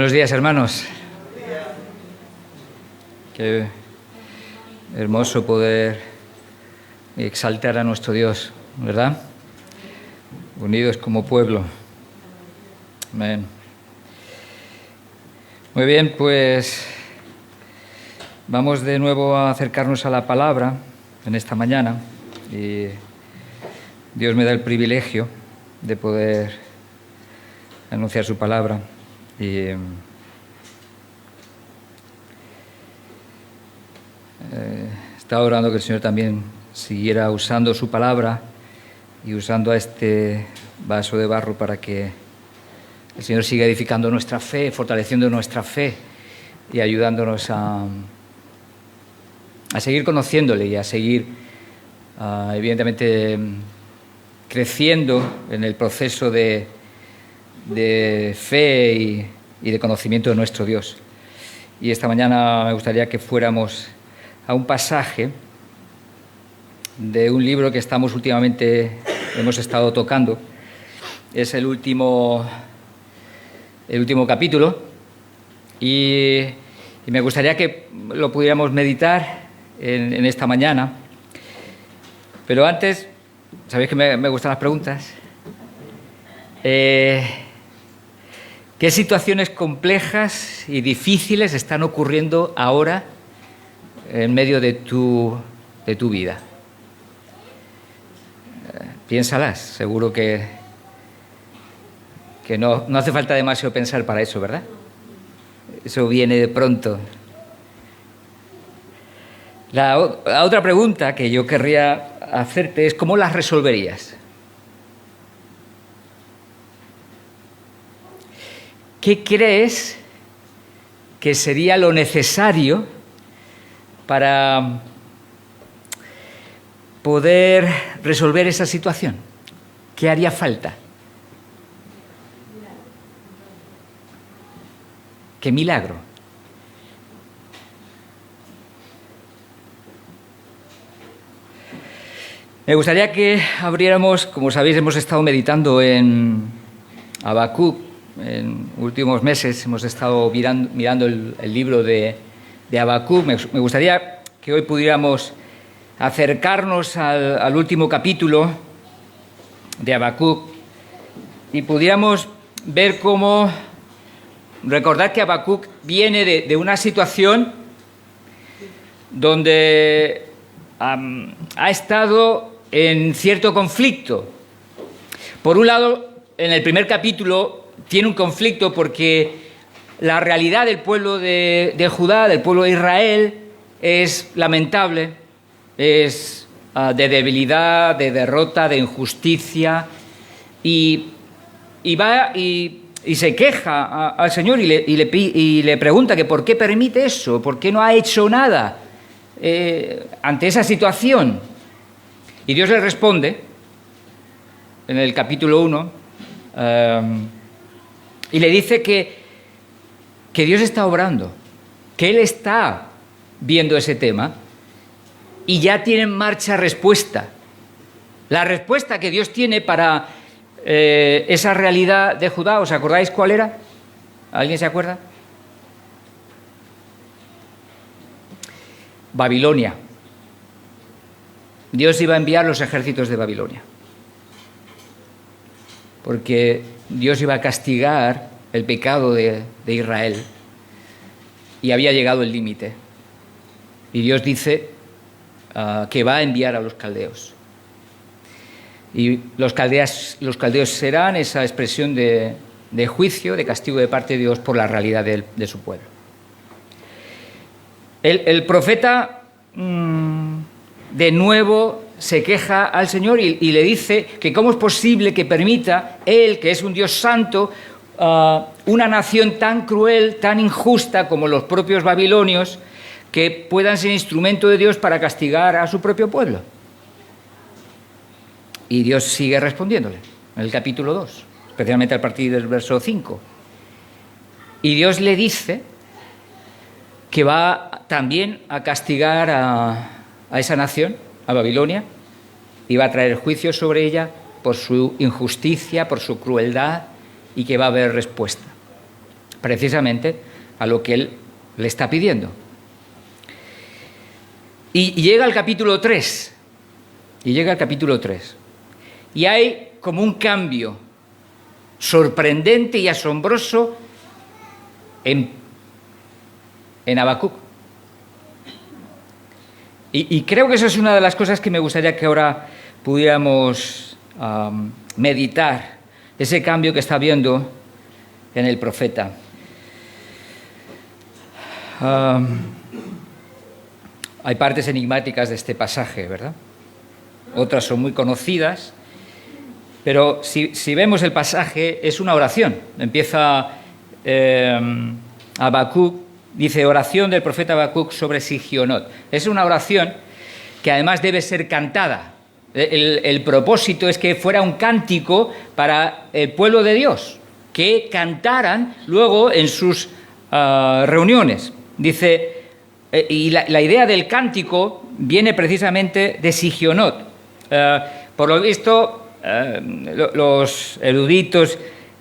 Buenos días, hermanos. Qué hermoso poder exaltar a nuestro Dios, ¿verdad? Unidos como pueblo. Amén. Muy bien, pues vamos de nuevo a acercarnos a la palabra en esta mañana y Dios me da el privilegio de poder anunciar su palabra y estaba orando que el Señor también siguiera usando su palabra y usando a este vaso de barro para que el Señor siga edificando nuestra fe, fortaleciendo nuestra fe y ayudándonos a seguir conociéndole y a seguir, evidentemente, creciendo en el proceso de fe y de conocimiento de nuestro Dios. Y esta mañana me gustaría que fuéramos a un pasaje de un libro que hemos estado tocando. Es el último capítulo y me gustaría que lo pudiéramos meditar en esta mañana. Pero antes, sabéis que me gustan las preguntas. ¿Qué situaciones complejas y difíciles están ocurriendo ahora en medio de tu vida? Piénsalas, seguro que no hace falta demasiado pensar para eso, ¿verdad? Eso viene de pronto. La otra pregunta que yo querría hacerte es ¿cómo las resolverías? ¿Qué crees que sería lo necesario para poder resolver esa situación? ¿Qué haría falta? ¿Qué milagro? Me gustaría que abriéramos, como sabéis, hemos estado meditando en Habacuc. En últimos meses hemos estado mirando el libro de Habacuc. Me gustaría que hoy pudiéramos acercarnos al último capítulo de Habacuc y pudiéramos ver cómo recordar que Habacuc viene de una situación donde ha estado en cierto conflicto. Por un lado, en el primer capítulo tiene un conflicto porque la realidad del pueblo de Judá, del pueblo de Israel, es lamentable, es de debilidad, de derrota, de injusticia, y se queja al Señor y le pregunta que por qué permite eso, por qué no ha hecho nada ante esa situación. Y Dios le responde en el capítulo 1 y le dice que Dios está obrando, que Él está viendo ese tema y ya tiene en marcha respuesta. La respuesta que Dios tiene para esa realidad de Judá, ¿os acordáis cuál era? ¿Alguien se acuerda? Babilonia. Dios iba a enviar los ejércitos de Babilonia, porque Dios iba a castigar el pecado de Israel y había llegado el límite. Y Dios dice que va a enviar a los caldeos. Y los caldeos serán esa expresión de juicio, de castigo de parte de Dios por la realidad de su pueblo. El profeta de nuevo se queja al Señor y le dice que cómo es posible que permita Él, que es un Dios santo, una nación tan cruel, tan injusta como los propios babilonios, que puedan ser instrumento de Dios para castigar a su propio pueblo. Y Dios sigue respondiéndole en el capítulo 2, especialmente a partir del verso 5. Y Dios le dice que va también a castigar a esa nación, a Babilonia, y va a traer juicio sobre ella por su injusticia, por su crueldad, y que va a haber respuesta. precisamente a lo que él le está pidiendo. Y llega al capítulo 3. Y hay como un cambio sorprendente y asombroso en Habacuc. Y creo que eso es una de las cosas que me gustaría que ahora pudiéramos meditar, ese cambio que está habiendo en el profeta. Hay partes enigmáticas de este pasaje, ¿verdad? Otras son muy conocidas, pero si vemos el pasaje, es una oración. Empieza Habacuc, dice oración del profeta Habacuc sobre Sigionot. Es una oración que además debe ser cantada. El propósito es que fuera un cántico para el pueblo de Dios, que cantaran luego en sus reuniones. Dice, y la idea del cántico viene precisamente de Sigionot. Por lo visto, los eruditos,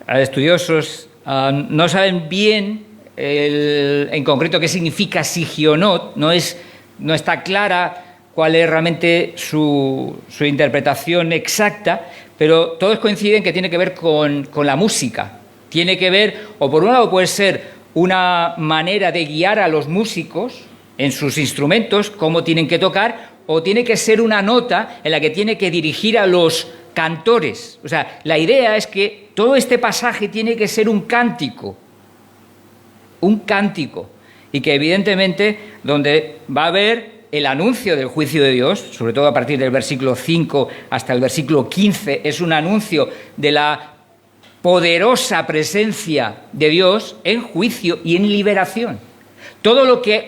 estudiosos, no saben bien en concreto qué significa Sigionot, no está clara cuál es realmente su interpretación exacta, pero todos coinciden que tiene que ver con la música. Tiene que ver, o por un lado puede ser una manera de guiar a los músicos en sus instrumentos, cómo tienen que tocar, o tiene que ser una nota en la que tiene que dirigir a los cantores. O sea, la idea es que todo este pasaje tiene que ser un cántico, y que evidentemente donde va a haber el anuncio del juicio de Dios, sobre todo a partir del versículo 5 hasta el versículo 15, es un anuncio de la poderosa presencia de Dios en juicio y en liberación. Todo lo que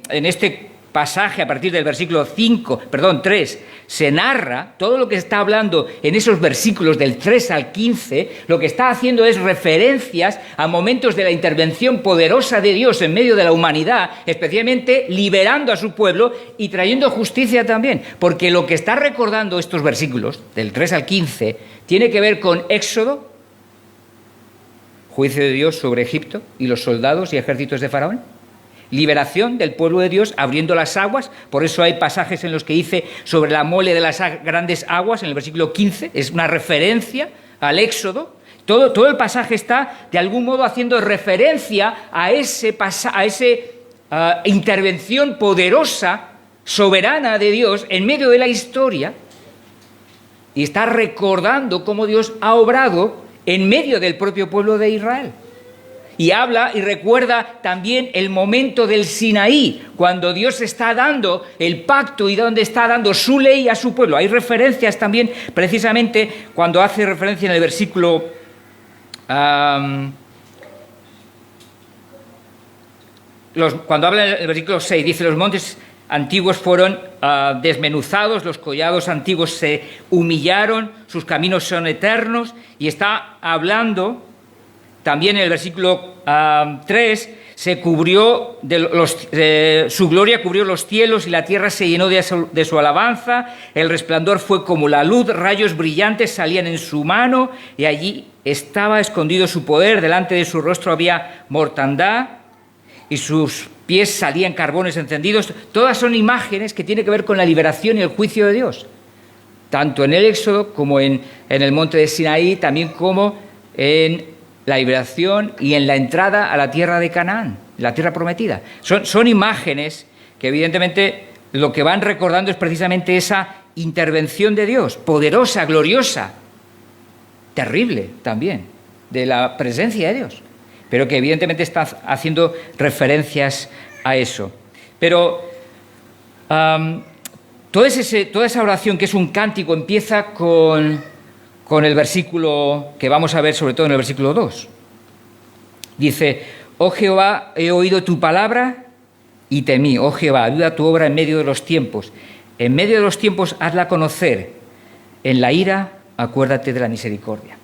en este pasaje, a partir del versículo 3, se narra, todo lo que está hablando en esos versículos del 3 al 15, lo que está haciendo es referencias a momentos de la intervención poderosa de Dios en medio de la humanidad, especialmente liberando a su pueblo y trayendo justicia también, porque lo que está recordando estos versículos, del 3 al 15, tiene que ver con Éxodo, juicio de Dios sobre Egipto y los soldados y ejércitos de Faraón, liberación del pueblo de Dios abriendo las aguas. Por eso hay pasajes en los que dice sobre la mole de las grandes aguas en el versículo 15, es una referencia al Éxodo. Todo el pasaje está de algún modo haciendo referencia a esa intervención poderosa, soberana de Dios en medio de la historia, y está recordando cómo Dios ha obrado en medio del propio pueblo de Israel. Y habla y recuerda también el momento del Sinaí, cuando Dios está dando el pacto y donde está dando su ley a su pueblo. Hay referencias también, precisamente, cuando hace referencia en el versículo... cuando habla en el versículo 6, dice, los montes antiguos fueron desmenuzados, los collados antiguos se humillaron, sus caminos son eternos, y está hablando... También en el versículo 3, se cubrió su gloria cubrió los cielos y la tierra se llenó de su alabanza, el resplandor fue como la luz, rayos brillantes salían en su mano y allí estaba escondido su poder, delante de su rostro había mortandad y sus pies salían carbones encendidos. Todas son imágenes que tienen que ver con la liberación y el juicio de Dios, tanto en el Éxodo como en el monte de Sinaí, también como en la liberación y en la entrada a la tierra de Canaán, la tierra prometida. Son imágenes que evidentemente lo que van recordando es precisamente esa intervención de Dios, poderosa, gloriosa, terrible también, de la presencia de Dios, pero que evidentemente está haciendo referencias a eso. Pero toda esa oración, que es un cántico, empieza con el versículo que vamos a ver, sobre todo en el versículo 2. Dice, oh Jehová, he oído tu palabra y temí. Oh Jehová, ayuda tu obra en medio de los tiempos. En medio de los tiempos hazla conocer. En la ira, acuérdate de la misericordia.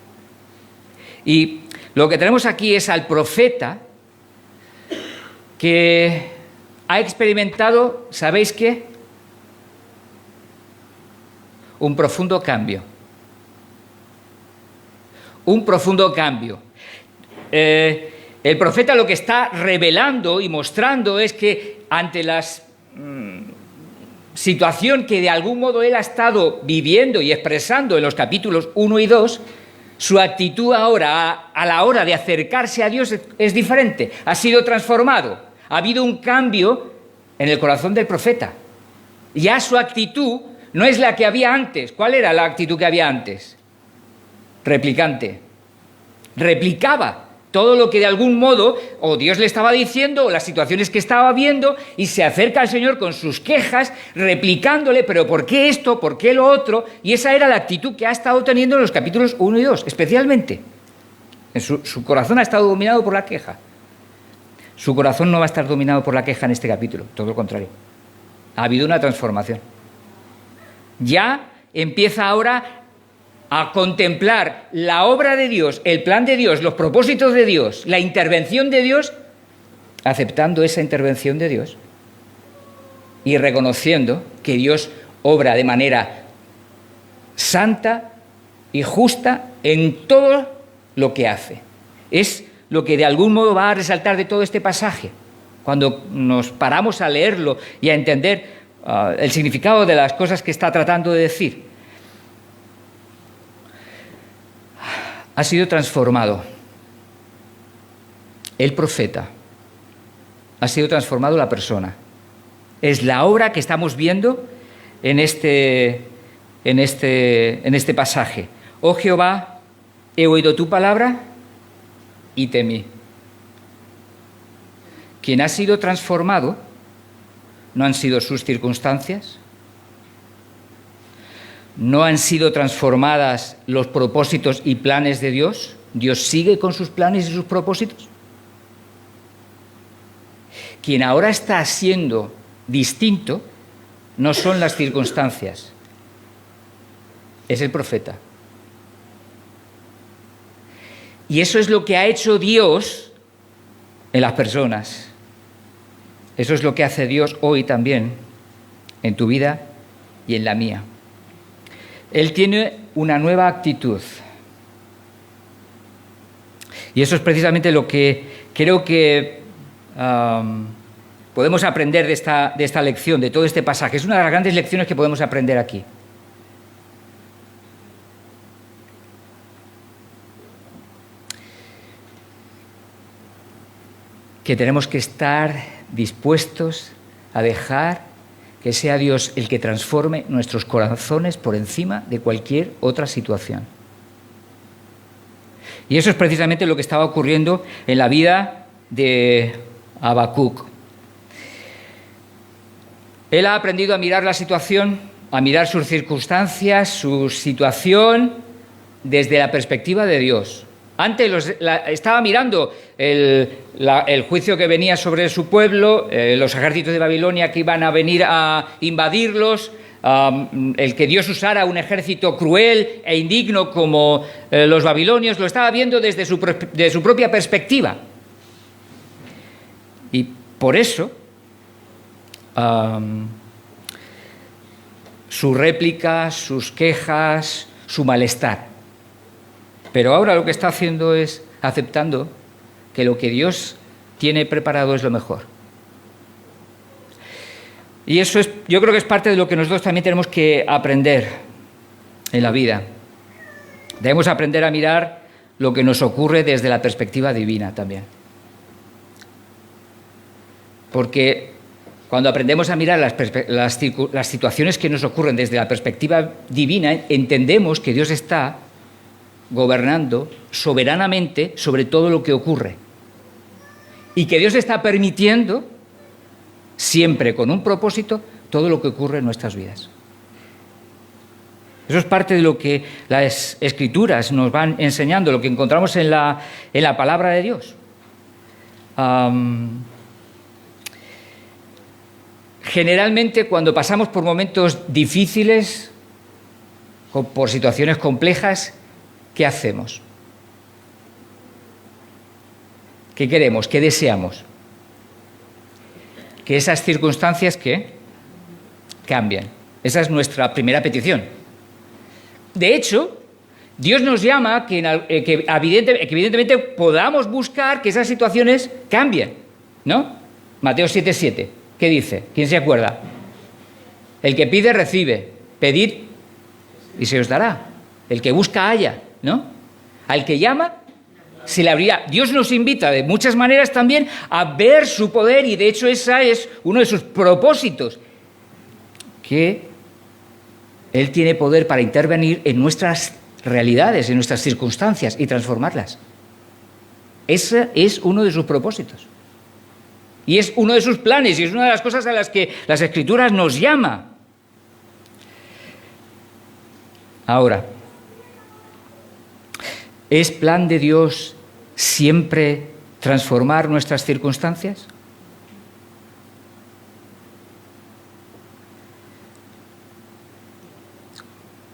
Y lo que tenemos aquí es al profeta que ha experimentado, ¿sabéis qué? Un profundo cambio. Un profundo cambio. El El profeta lo que está revelando y mostrando es que ante la situación que de algún modo él ha estado viviendo y expresando en los capítulos 1 y 2, su actitud ahora, a la hora de acercarse a Dios, es diferente. Ha sido transformado. Ha habido un cambio en el corazón del profeta. Ya su actitud no es la que había antes. ¿Cuál era la actitud que había antes? Replicante. Replicaba todo lo que de algún modo o Dios le estaba diciendo o las situaciones que estaba viendo, y se acerca al Señor con sus quejas, replicándole, pero ¿por qué esto? ¿Por qué lo otro? Y esa era la actitud que ha estado teniendo en los capítulos 1 y 2, especialmente. Su corazón ha estado dominado por la queja. Su corazón no va a estar dominado por la queja en este capítulo, todo lo contrario. Ha habido una transformación. Ya empieza ahora a contemplar la obra de Dios, el plan de Dios, los propósitos de Dios, la intervención de Dios, aceptando esa intervención de Dios y reconociendo que Dios obra de manera santa y justa en todo lo que hace. Es lo que de algún modo va a resaltar de todo este pasaje. Cuando nos paramos a leerlo y a entender el significado de las cosas que está tratando de decir. Ha sido transformado. El profeta. Ha sido transformado la persona. Es la obra que estamos viendo en este pasaje. Oh Jehová, he oído tu palabra y temí. Quien ha sido transformado no han sido sus circunstancias, no han sido transformadas los propósitos y planes de Dios. Dios sigue con sus planes y sus propósitos. Quien ahora está siendo distinto no son las circunstancias, es el profeta. Y eso es lo que ha hecho Dios en las personas. Eso es lo que hace Dios hoy también en tu vida y en la mía. Él tiene una nueva actitud. Y eso es precisamente lo que creo que podemos aprender de esta lección, de todo este pasaje. Es una de las grandes lecciones que podemos aprender aquí. Que tenemos que estar dispuestos a dejar que sea Dios el que transforme nuestros corazones por encima de cualquier otra situación. Y eso es precisamente lo que estaba ocurriendo en la vida de Habacuc. Él ha aprendido a mirar la situación, a mirar sus circunstancias, su situación desde la perspectiva de Dios. Antes estaba mirando el juicio que venía sobre su pueblo, los ejércitos de Babilonia que iban a venir a invadirlos, el que Dios usara un ejército cruel e indigno como los babilonios, lo estaba viendo desde su propia perspectiva. Y por eso su réplica, sus quejas, su malestar. Pero ahora lo que está haciendo es aceptando que lo que Dios tiene preparado es lo mejor. Y eso yo creo que es parte de lo que nosotros también tenemos que aprender en la vida. Debemos aprender a mirar lo que nos ocurre desde la perspectiva divina también. Porque cuando aprendemos a mirar las situaciones que nos ocurren desde la perspectiva divina, entendemos que Dios está gobernando soberanamente sobre todo lo que ocurre. Y que Dios está permitiendo, siempre con un propósito, todo lo que ocurre en nuestras vidas. Eso es parte de lo que las Escrituras nos van enseñando, lo que encontramos en la palabra de Dios. Generalmente, cuando pasamos por momentos difíciles, por situaciones complejas, ¿qué hacemos? ¿Qué queremos? ¿Qué deseamos? Que esas circunstancias que cambien. Esa es nuestra primera petición. De hecho, Dios nos llama que evidentemente podamos buscar que esas situaciones cambien, ¿no? Mateo 7:7, ¿qué dice? ¿Quién se acuerda? El que pide, recibe. Pedid y se os dará. El que busca, halla, ¿no? Al que llama, se le abrirá. Dios nos invita de muchas maneras también a ver su poder, y de hecho ese es uno de sus propósitos, que Él tiene poder para intervenir en nuestras realidades, en nuestras circunstancias y transformarlas. Ese es uno de sus propósitos. Y es uno de sus planes, y es una de las cosas a las que las Escrituras nos llama. Ahora, ¿es plan de Dios siempre transformar nuestras circunstancias?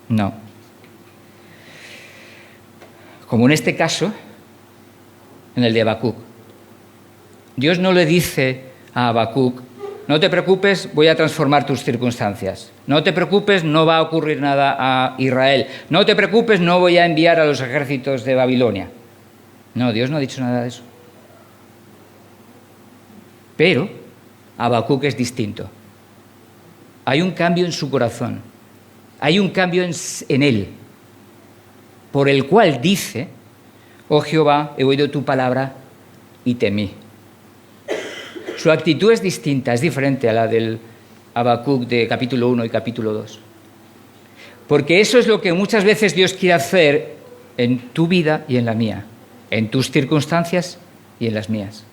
No. Como en este caso, en el de Habacuc. Dios no le dice a Habacuc: no te preocupes, voy a transformar tus circunstancias. No te preocupes, no va a ocurrir nada a Israel. No te preocupes, no voy a enviar a los ejércitos de Babilonia. No, Dios no ha dicho nada de eso. Pero Habacuc es distinto. Hay un cambio en su corazón. Hay un cambio en él, por el cual dice: oh Jehová, he oído tu palabra y temí. Su actitud es distinta, es diferente a la del Habacuc de capítulo 1 y capítulo 2. Porque eso es lo que muchas veces Dios quiere hacer en tu vida y en la mía, en tus circunstancias y en las mías.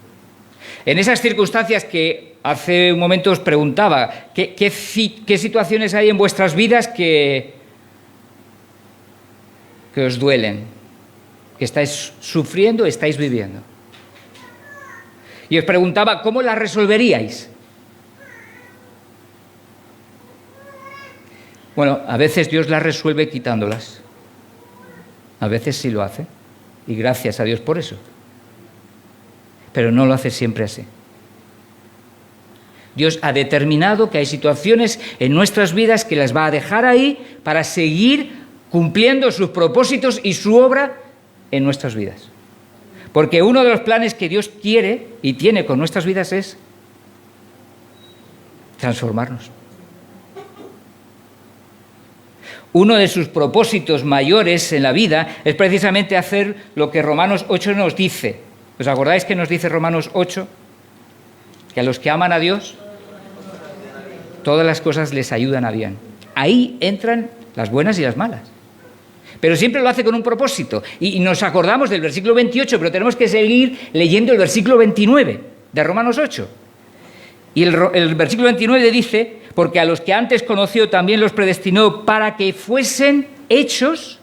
En esas circunstancias que hace un momento os preguntaba, ¿qué situaciones hay en vuestras vidas que os duelen, que estáis sufriendo, estáis viviendo? Y os preguntaba, ¿cómo las resolveríais? Bueno, a veces Dios las resuelve quitándolas. A veces sí lo hace. Y gracias a Dios por eso. Pero no lo hace siempre así. Dios ha determinado que hay situaciones en nuestras vidas que las va a dejar ahí para seguir cumpliendo sus propósitos y su obra en nuestras vidas. Porque uno de los planes que Dios quiere y tiene con nuestras vidas es transformarnos. Uno de sus propósitos mayores en la vida es precisamente hacer lo que Romanos 8 nos dice. ¿Os acordáis que nos dice Romanos 8? Que a los que aman a Dios, todas las cosas les ayudan a bien. Ahí entran las buenas y las malas. Pero siempre lo hace con un propósito. Y nos acordamos del versículo 28, pero tenemos que seguir leyendo el versículo 29 de Romanos 8. Y el versículo 29 dice: porque a los que antes conoció también los predestinó para que fuesen hechos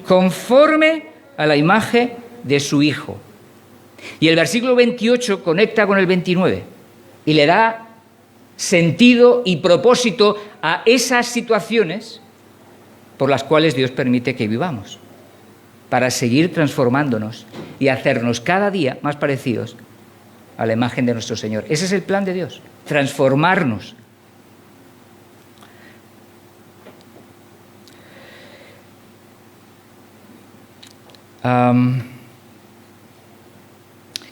conforme a la imagen de su Hijo. Y el versículo 28 conecta con el 29 y le da sentido y propósito a esas situaciones por las cuales Dios permite que vivamos, para seguir transformándonos y hacernos cada día más parecidos a la imagen de nuestro Señor. Ese es el plan de Dios, transformarnos.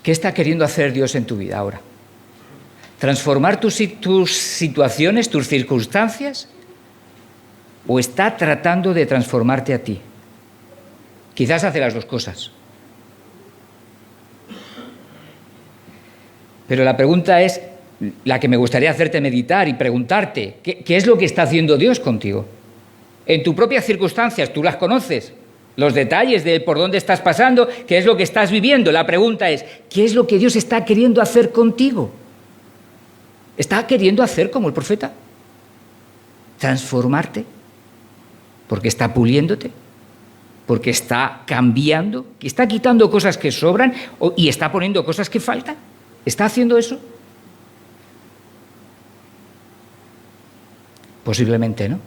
¿Qué está queriendo hacer Dios en tu vida ahora? ¿Transformar tus situaciones, tus circunstancias? ¿O está tratando de transformarte a ti? Quizás hace las dos cosas. Pero la pregunta es la que me gustaría hacerte meditar y preguntarte: ¿qué es lo que está haciendo Dios contigo? En tus propias circunstancias, tú las conoces, los detalles de por dónde estás pasando, qué es lo que estás viviendo. La pregunta es: ¿qué es lo que Dios está queriendo hacer contigo? ¿Está queriendo hacer como el profeta? ¿Transformarte? Porque está puliéndote, porque está cambiando, que está quitando cosas que sobran y está poniendo cosas que faltan. ¿Está haciendo eso? Posiblemente no.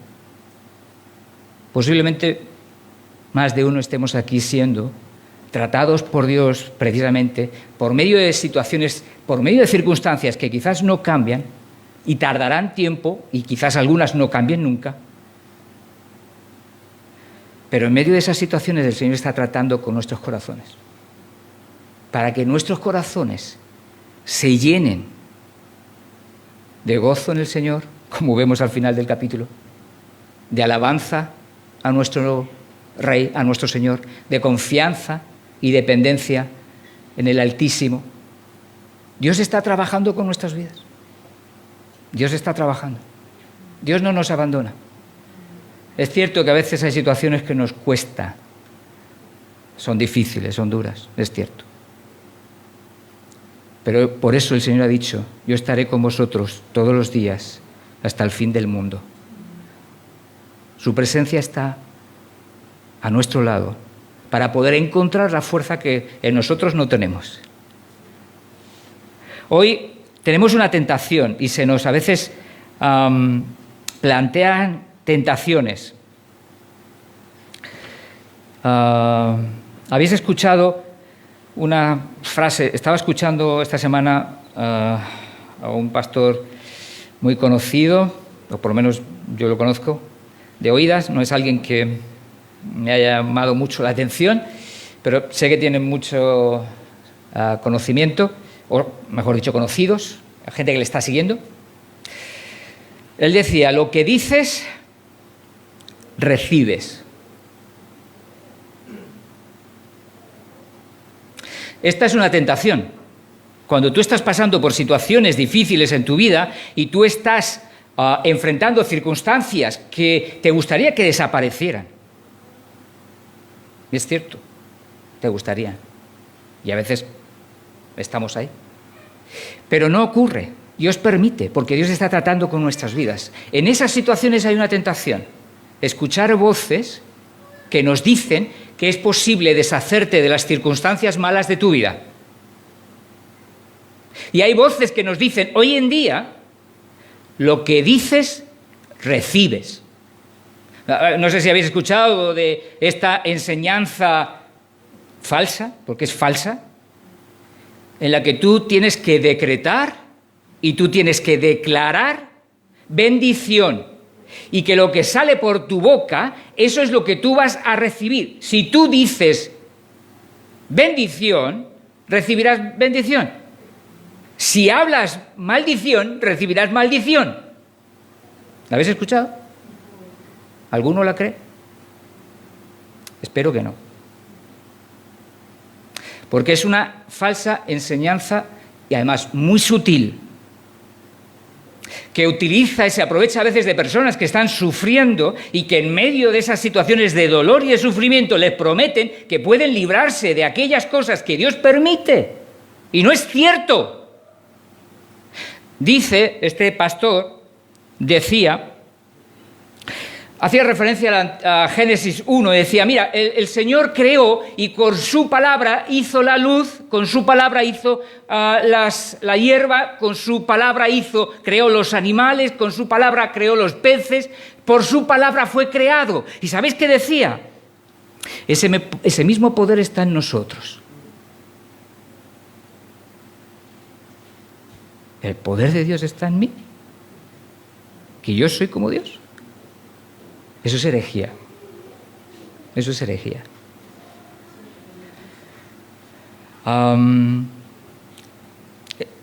Posiblemente más de uno estemos aquí siendo tratados por Dios precisamente por medio de situaciones, por medio de circunstancias que quizás no cambian y tardarán tiempo y quizás algunas no cambien nunca. Pero en medio de esas situaciones el Señor está tratando con nuestros corazones, para que nuestros corazones se llenen de gozo en el Señor, como vemos al final del capítulo, de alabanza a nuestro Rey, a nuestro Señor, de confianza y dependencia en el Altísimo. Dios está trabajando con nuestras vidas. Dios está trabajando. Dios no nos abandona. Es cierto que a veces hay situaciones que nos cuesta. Son difíciles, son duras, es cierto. Pero por eso el Señor ha dicho, yo estaré con vosotros todos los días hasta el fin del mundo. Su presencia está a nuestro lado para poder encontrar la fuerza que en nosotros no tenemos. Hoy tenemos una tentación y se nos a veces plantean tentaciones. ¿Habéis escuchado una frase? Estaba escuchando esta semana a un pastor muy conocido, o por lo menos yo lo conozco de oídas, no es alguien que me haya llamado mucho la atención, pero sé que tiene mucho conocimiento, o mejor dicho, conocidos, gente que le está siguiendo. Él decía, lo que dices, recibes. Esta es una tentación. Cuando tú estás pasando por situaciones difíciles en tu vida y tú estás enfrentando circunstancias que te gustaría que desaparecieran. Es cierto, te gustaría. Y a veces estamos ahí. Pero no ocurre. Dios permite, porque Dios está tratando con nuestras vidas. En esas situaciones hay una tentación. Escuchar voces que nos dicen que es posible deshacerte de las circunstancias malas de tu vida. Y hay voces que nos dicen, hoy en día, lo que dices, recibes. No sé si habéis escuchado de esta enseñanza falsa, porque es falsa, en la que tú tienes que decretar y tú tienes que declarar bendición. Y que lo que sale por tu boca, eso es lo que tú vas a recibir. Si tú dices bendición, recibirás bendición. Si hablas maldición, recibirás maldición. ¿La habéis escuchado? ¿Alguno la cree? Espero que no. Porque es una falsa enseñanza y además muy sutil, que utiliza y se aprovecha a veces de personas que están sufriendo y que en medio de esas situaciones de dolor y de sufrimiento les prometen que pueden librarse de aquellas cosas que Dios permite. Y no es cierto. Dice, este pastor hacía referencia a Génesis 1, decía, mira, el Señor creó y con su palabra hizo la luz, con su palabra hizo la hierba, con su palabra creó los animales, con su palabra creó los peces, por su palabra fue creado. ¿Y sabéis qué decía? Ese mismo poder está en nosotros. El poder de Dios está en mí, que yo soy como Dios. Eso es herejía. Eso es herejía.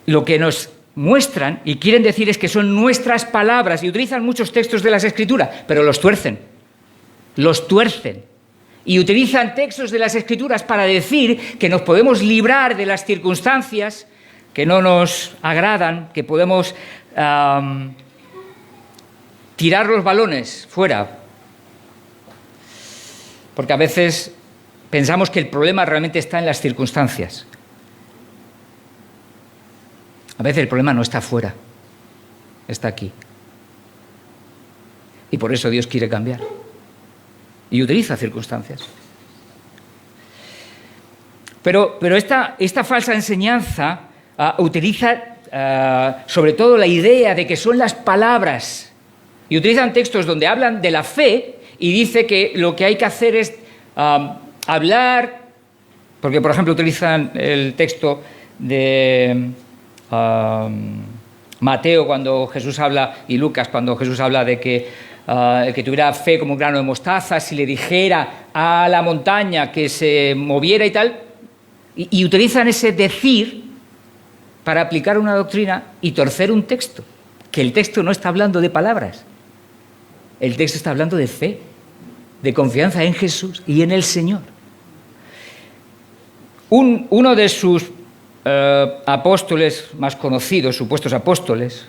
Lo que nos muestran y quieren decir es que son nuestras palabras y utilizan muchos textos de las Escrituras, pero los tuercen. Los tuercen. Y utilizan textos de las Escrituras para decir que nos podemos librar de las circunstancias que no nos agradan, que podemos tirar los balones fuera. Porque a veces pensamos que el problema realmente está en las circunstancias. A veces el problema no está fuera, está aquí. Y por eso Dios quiere cambiar. Y utiliza circunstancias. Pero esta falsa enseñanza utiliza sobre todo la idea de que son las palabras. Y utilizan textos donde hablan de la fe y dice que lo que hay que hacer es hablar, porque por ejemplo utilizan el texto de Mateo cuando Jesús habla, y Lucas cuando Jesús habla de que el que tuviera fe como un grano de mostaza, si le dijera a la montaña que se moviera y tal, y utilizan ese decir para aplicar una doctrina y torcer un texto, que el texto no está hablando de palabras, el texto está hablando de fe, de confianza en Jesús y en el Señor. Uno de sus apóstoles más conocidos, supuestos apóstoles,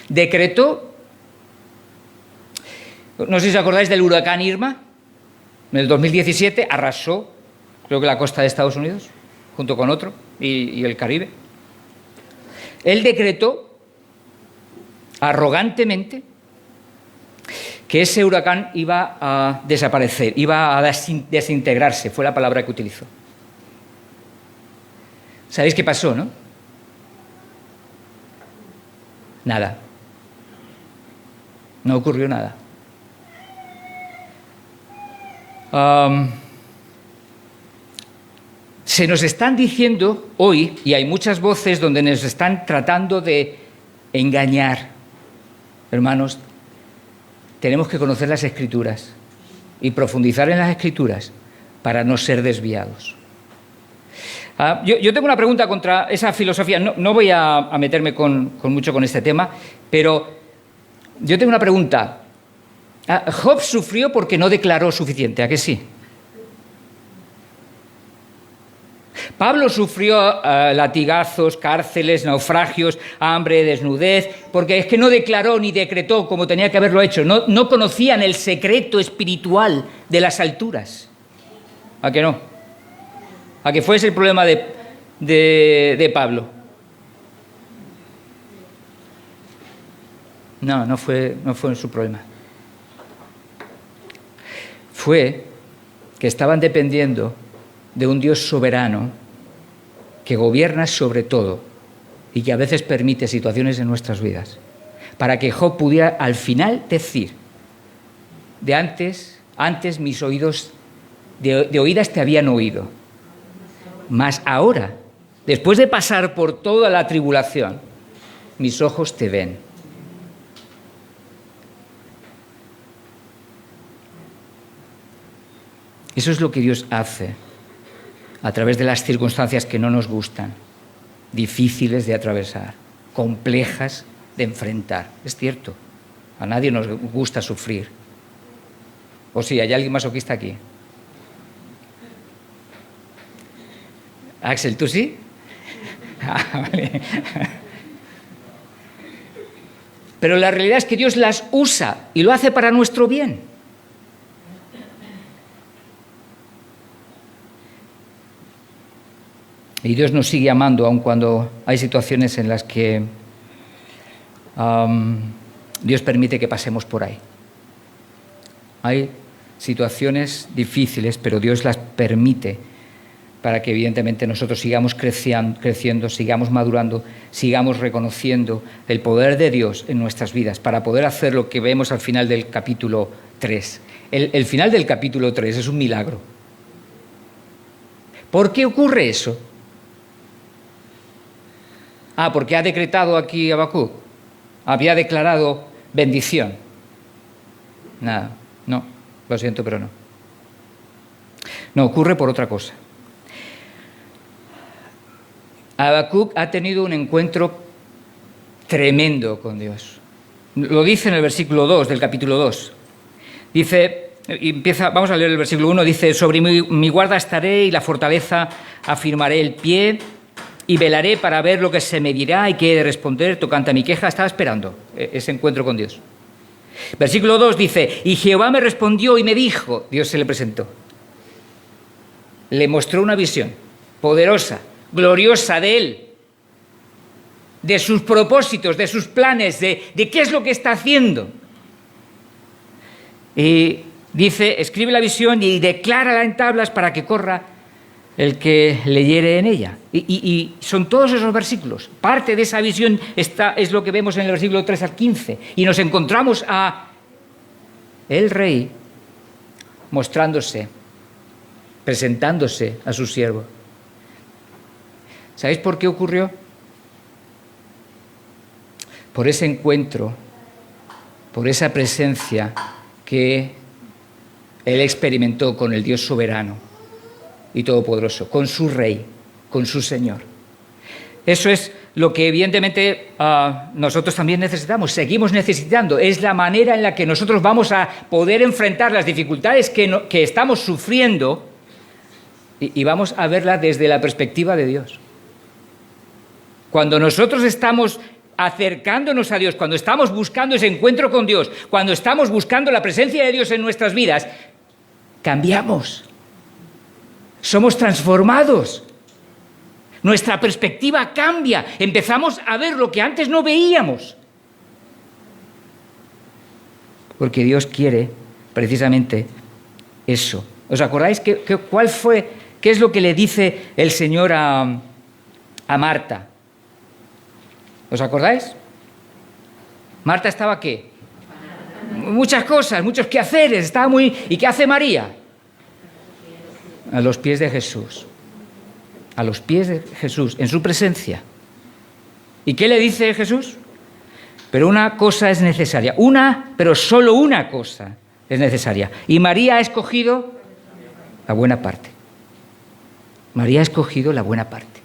decretó, no sé si os acordáis del huracán Irma, en el 2017 arrasó, creo que la costa de Estados Unidos, junto con otro, y el Caribe. Él decretó arrogantemente que ese huracán iba a desaparecer, iba a desintegrarse, fue la palabra que utilizó. ¿Sabéis qué pasó, no? Nada. No ocurrió nada. Se nos están diciendo hoy, y hay muchas voces donde nos están tratando de engañar. Hermanos, tenemos que conocer las Escrituras y profundizar en las Escrituras para no ser desviados. Yo tengo una pregunta contra esa filosofía. No voy a meterme mucho con este tema, pero yo tengo una pregunta. Job sufrió porque no declaró suficiente, ¿a que sí? Pablo sufrió latigazos, cárceles, naufragios, hambre, desnudez, porque es que no declaró ni decretó como tenía que haberlo hecho. No conocían el secreto espiritual de las alturas. ¿A que no? ¿A que fue ese el problema de Pablo? No fue su problema. Fue que estaban dependiendo de un Dios soberano que gobierna sobre todo y que a veces permite situaciones en nuestras vidas para que Job pudiera al final decir: de antes mis oídos de oídas te habían oído, mas ahora, después de pasar por toda la tribulación, mis ojos te ven. Eso es lo que Dios hace a través de las circunstancias que no nos gustan, difíciles de atravesar, complejas de enfrentar. Es cierto, a nadie nos gusta sufrir. ¿O sí, hay alguien masoquista aquí? Axel, ¿tú sí? Vale. Pero la realidad es que Dios las usa y lo hace para nuestro bien. Y Dios nos sigue amando aun cuando hay situaciones en las que Dios permite que pasemos por ahí. Hay situaciones difíciles, pero Dios las permite para que evidentemente nosotros sigamos creciendo, sigamos madurando, sigamos reconociendo el poder de Dios en nuestras vidas para poder hacer lo que vemos al final del capítulo 3. El final del capítulo 3 es un milagro. ¿Por qué ocurre eso? Porque ha decretado aquí Habacuc. Había declarado bendición. Nada, no, lo siento, pero no. No, ocurre por otra cosa. Habacuc ha tenido un encuentro tremendo con Dios. Lo dice en el versículo 2 del capítulo 2. Dice, vamos a leer el versículo 1, dice: sobre mi guarda estaré y la fortaleza afirmaré el pie y velaré para ver lo que se me dirá y qué he de responder tocante a mi queja. Estaba esperando ese encuentro con Dios. Versículo 2 dice: y Jehová me respondió y me dijo, Dios se le presentó. Le mostró una visión poderosa, gloriosa de él, de sus propósitos, de sus planes, de qué es lo que está haciendo. Y dice: escribe la visión y declárala en tablas para que corra el que leyere en ella. Y son todos esos versículos. Parte de esa visión es lo que vemos en el versículo 3 al 15. Y nos encontramos a el rey mostrándose, presentándose a su siervo. ¿Sabéis por qué ocurrió? Por ese encuentro por esa presencia que él experimentó con el Dios soberano y todopoderoso, con su Rey, con su Señor. Eso es lo que evidentemente nosotros también necesitamos, seguimos necesitando. Es la manera en la que nosotros vamos a poder enfrentar las dificultades que estamos sufriendo y vamos a verlas desde la perspectiva de Dios. Cuando nosotros estamos acercándonos a Dios, cuando estamos buscando ese encuentro con Dios, cuando estamos buscando la presencia de Dios en nuestras vidas, cambiamos. Somos transformados. Nuestra perspectiva cambia. Empezamos a ver lo que antes no veíamos. Porque Dios quiere precisamente eso. ¿Os acordáis qué es lo que le dice el Señor a Marta? ¿Os acordáis? Marta estaba ¿qué? Muchas cosas, muchos quehaceres. Estaba muy... ¿Y qué hace María? A los pies de Jesús. A los pies de Jesús, en su presencia. ¿Y qué le dice Jesús? Pero una cosa es necesaria. Pero solo una cosa es necesaria. Y María ha escogido la buena parte. María ha escogido la buena parte.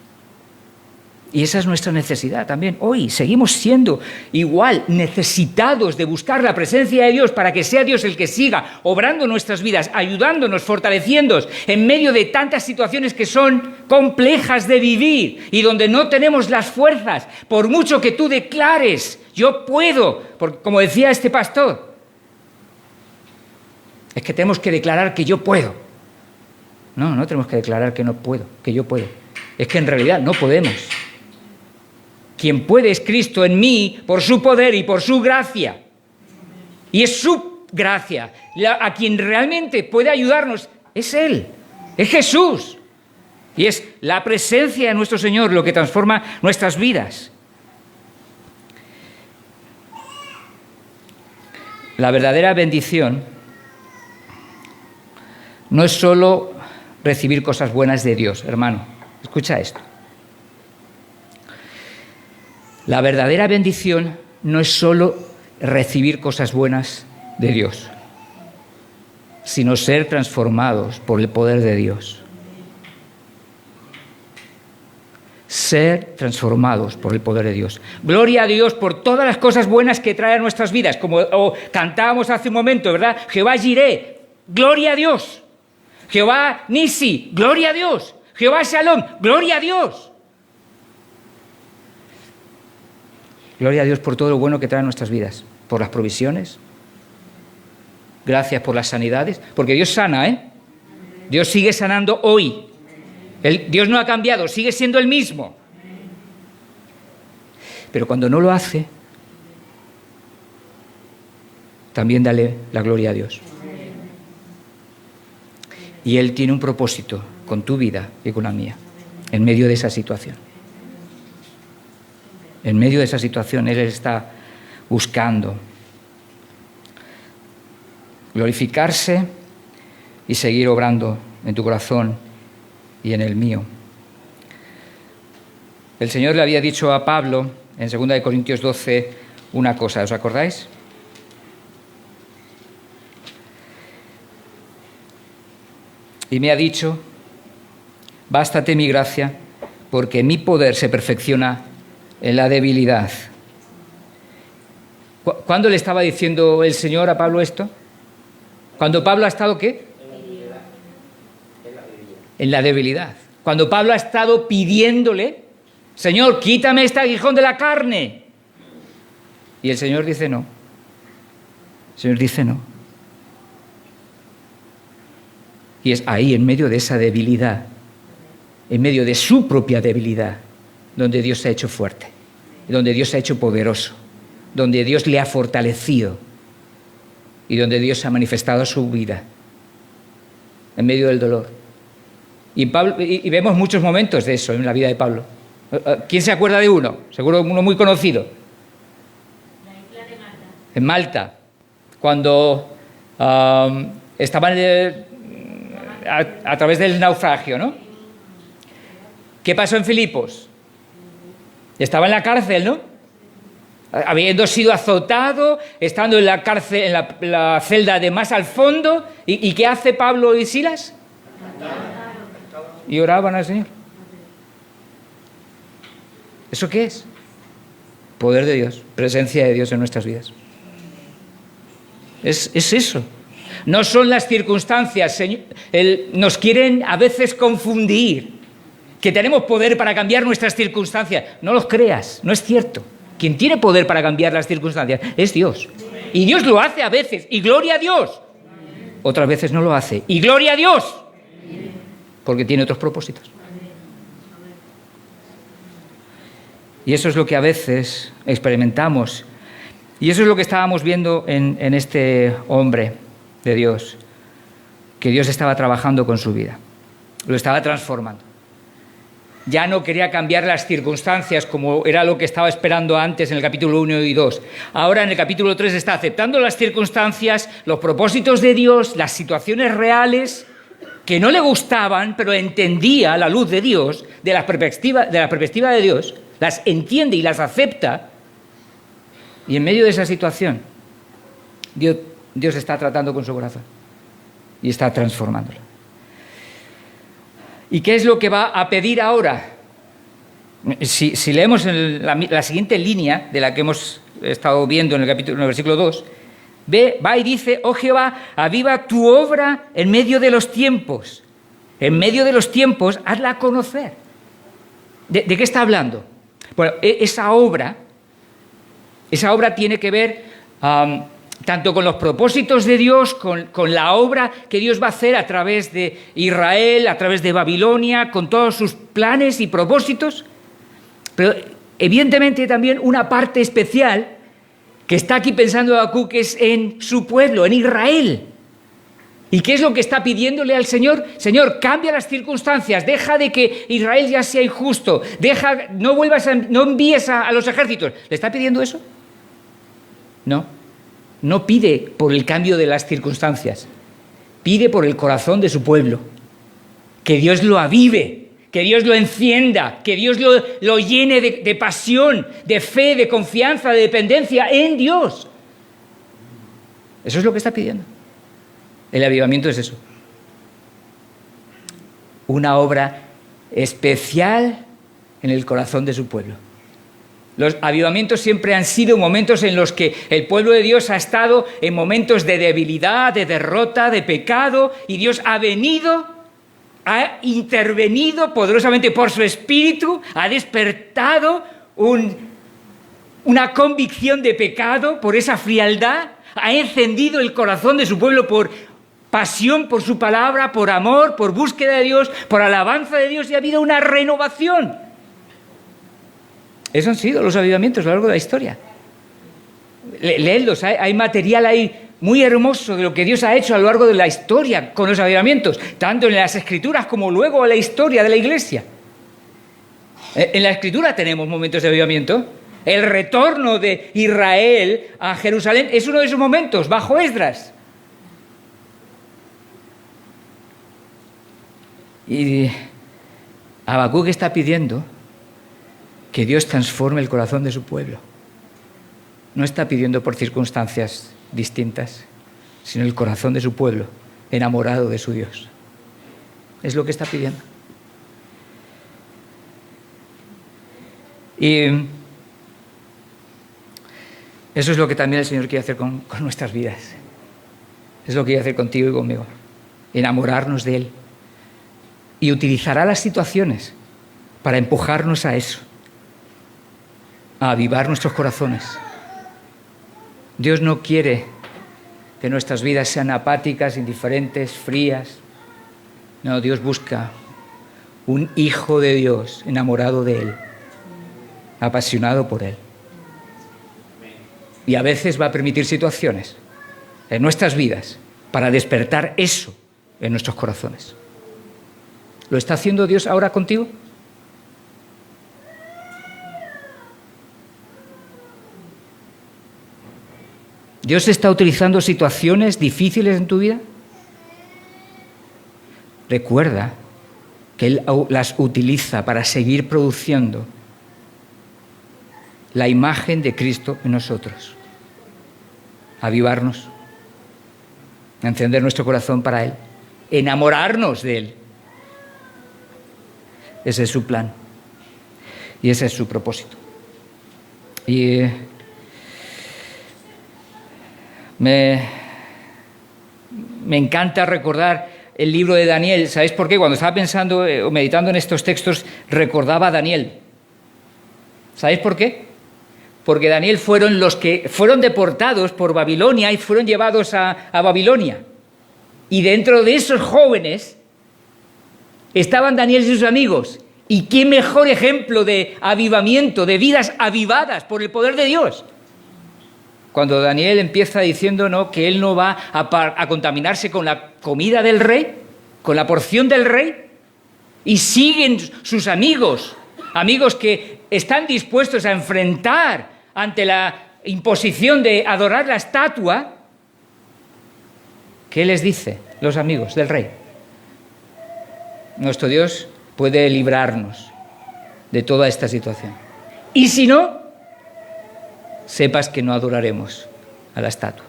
Y esa es nuestra necesidad también. Hoy seguimos siendo igual necesitados de buscar la presencia de Dios para que sea Dios el que siga obrando nuestras vidas, ayudándonos, fortaleciéndonos en medio de tantas situaciones que son complejas de vivir y donde no tenemos las fuerzas. Por mucho que tú declares, yo puedo, porque como decía este pastor, es que tenemos que declarar que yo puedo. No tenemos que declarar que no puedo, que yo puedo. Es que en realidad no podemos. Quien puede es Cristo en mí por su poder y por su gracia. Y es su gracia. A quien realmente puede ayudarnos es Él, es Jesús. Y es la presencia de nuestro Señor lo que transforma nuestras vidas. La verdadera bendición no es solo recibir cosas buenas de Dios, hermano. Escucha esto. La verdadera bendición no es solo recibir cosas buenas de Dios, sino ser transformados por el poder de Dios. Ser transformados por el poder de Dios. Gloria a Dios por todas las cosas buenas que trae a nuestras vidas, como cantábamos hace un momento, ¿verdad? Jehová Jireh, gloria a Dios. Jehová Nisi, gloria a Dios. Jehová Shalom, gloria a Dios. Gloria a Dios por todo lo bueno que trae a nuestras vidas, por las provisiones. Gracias por las sanidades, porque Dios sana, ¿eh? Dios sigue sanando hoy. Dios no ha cambiado, sigue siendo el mismo. Pero cuando no lo hace, también dale la gloria a Dios. Y Él tiene un propósito con tu vida y con la mía, en medio de esa situación. En medio de esa situación, Él está buscando glorificarse y seguir obrando en tu corazón y en el mío. El Señor le había dicho a Pablo, en 2 Corintios 12, una cosa, ¿os acordáis? Y me ha dicho, bástate mi gracia, porque mi poder se perfecciona en la debilidad. ¿Cuándo le estaba diciendo el Señor a Pablo esto? ¿Cuando Pablo ha estado qué? En la debilidad. Cuando Pablo ha estado pidiéndole, Señor, quítame este aguijón de la carne. Y el Señor dice no. El Señor dice no. Y es ahí, en medio de esa debilidad, en medio de su propia debilidad, donde Dios se ha hecho fuerte, donde Dios se ha hecho poderoso, donde Dios le ha fortalecido y donde Dios se ha manifestado su vida, en medio del dolor. Y vemos muchos momentos de eso en la vida de Pablo. ¿Quién se acuerda de uno? Seguro uno muy conocido. La isla de Malta. En Malta, cuando estaban a través del naufragio, ¿no? ¿Qué pasó en Filipos? Estaba en la cárcel, ¿no? habiendo sido azotado, estando en la cárcel, en la celda de más al fondo. ¿Y qué hace Pablo y Silas? Y oraban al Señor. ¿Eso qué es? Poder de Dios, presencia de Dios en nuestras vidas. Es eso. No son las circunstancias. Nos quieren a veces confundir que tenemos poder para cambiar nuestras circunstancias. No los creas, no es cierto. Quien tiene poder para cambiar las circunstancias es Dios. Y Dios lo hace a veces, y gloria a Dios. Otras veces no lo hace, y gloria a Dios, porque tiene otros propósitos. Y eso es lo que a veces experimentamos. Y eso es lo que estábamos viendo en este hombre de Dios, que Dios estaba trabajando con su vida, lo estaba transformando. Ya no quería cambiar las circunstancias como era lo que estaba esperando antes en el capítulo 1 y 2. Ahora en el capítulo 3 está aceptando las circunstancias, los propósitos de Dios, las situaciones reales que no le gustaban, pero entendía a la luz de Dios, de la perspectiva de Dios, las entiende y las acepta. Y en medio de esa situación, Dios está tratando con su corazón y está transformándolo. ¿Y qué es lo que va a pedir ahora? Si leemos la siguiente línea de la que hemos estado viendo en el versículo 2, va y dice: oh Jehová, aviva tu obra en medio de los tiempos. En medio de los tiempos, hazla conocer. ¿De qué está hablando? Bueno, esa obra tiene que ver tanto con los propósitos de Dios, con la obra que Dios va a hacer a través de Israel, a través de Babilonia, con todos sus planes y propósitos, pero evidentemente también una parte especial que está aquí pensando Habacuc, que es en su pueblo, en Israel. ¿Y qué es lo que está pidiéndole al Señor? Señor, cambia las circunstancias, deja de que Israel ya sea injusto, no envíes a los ejércitos. ¿Le está pidiendo eso? No pide por el cambio de las circunstancias, pide por el corazón de su pueblo, que Dios lo avive, que Dios lo encienda, que Dios lo llene de pasión, de fe, de confianza, de dependencia en Dios. Eso es lo que está pidiendo. El avivamiento es eso. Una obra especial en el corazón de su pueblo. Los avivamientos siempre han sido momentos en los que el pueblo de Dios ha estado en momentos de debilidad, de derrota, de pecado, y Dios ha intervenido poderosamente por su espíritu, ha despertado una convicción de pecado por esa frialdad, ha encendido el corazón de su pueblo por pasión por su palabra, por amor, por búsqueda de Dios, por alabanza de Dios, y ha habido una renovación. Esos han sido los avivamientos a lo largo de la historia. Leedlos, hay material ahí muy hermoso de lo que Dios ha hecho a lo largo de la historia con los avivamientos, tanto en las Escrituras como luego en la historia de la Iglesia. En la Escritura tenemos momentos de avivamiento. El retorno de Israel a Jerusalén es uno de esos momentos, bajo Esdras. Y Habacuc está pidiendo que Dios transforme el corazón de su pueblo. No está pidiendo por circunstancias distintas, sino el corazón de su pueblo, enamorado de su Dios. Es lo que está pidiendo. Y eso es lo que también el Señor quiere hacer con nuestras vidas. Es lo que quiere hacer contigo y conmigo. Enamorarnos de Él. Y utilizará las situaciones para empujarnos a eso, a avivar nuestros corazones. Dios no quiere que nuestras vidas sean apáticas, indiferentes, frías. No, Dios busca un hijo de Dios enamorado de Él, apasionado por Él. Y a veces va a permitir situaciones en nuestras vidas para despertar eso en nuestros corazones. ¿Lo está haciendo Dios ahora contigo? ¿Dios está utilizando situaciones difíciles en tu vida? Recuerda que Él las utiliza para seguir produciendo la imagen de Cristo en nosotros. Avivarnos, encender nuestro corazón para Él, enamorarnos de Él. Ese es su plan y ese es su propósito. Y me encanta recordar el libro de Daniel. ¿Sabéis por qué? Cuando estaba pensando o meditando en estos textos, recordaba a Daniel. ¿Sabéis por qué? Porque Daniel fueron los que fueron deportados por Babilonia y fueron llevados a Babilonia. Y dentro de esos jóvenes estaban Daniel y sus amigos. Y qué mejor ejemplo de avivamiento, de vidas avivadas por el poder de Dios. Cuando Daniel empieza diciendo, ¿no?, que él no va a contaminarse con la comida del rey, con la porción del rey, y siguen sus amigos, amigos que están dispuestos a enfrentar ante la imposición de adorar la estatua. ¿Qué les dice los amigos del rey? Nuestro Dios puede librarnos de toda esta situación. Y si no, sepas que no adoraremos a la estatua.